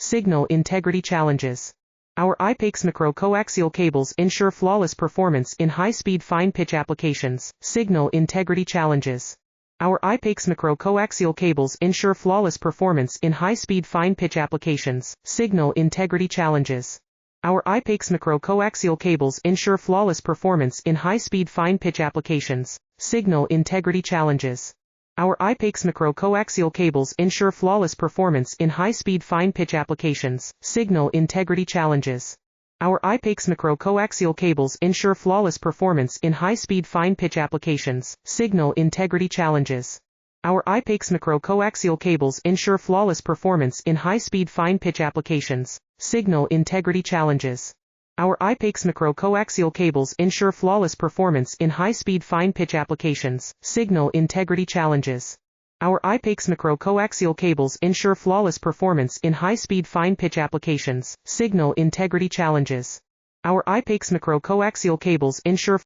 Signal integrity challenges. Our IPACS micro-coaxial cables ensure flawless performance in high-speed fine-pitch applications. Signal integrity challenges. Our IPACS micro-coaxial cables ensure flawless performance in high-speed fine-pitch applications. Signal integrity challenges. Our IPACS micro-coaxial cables ensure flawless performance in high-speed fine-pitch applications. Signal integrity challenges. Our IPACS micro-coaxial cables ensure flawless performance in high-speed fine-pitch applications. Signal integrity challenges. Our IPACS micro-coaxial cables ensure flawless performance in high-speed fine-pitch applications. Signal integrity challenges. Our IPACS micro-coaxial cables ensure flawless performance in high-speed fine-pitch applications. Signal integrity challenges. Our IPACS micro-coaxial cables ensure flawless performance in high-speed fine-pitch applications. Signal integrity challenges. Our IPACS micro-coaxial cables ensure flawless performance in high-speed fine-pitch applications. Signal integrity challenges. Our IPACS micro-coaxial cables ensure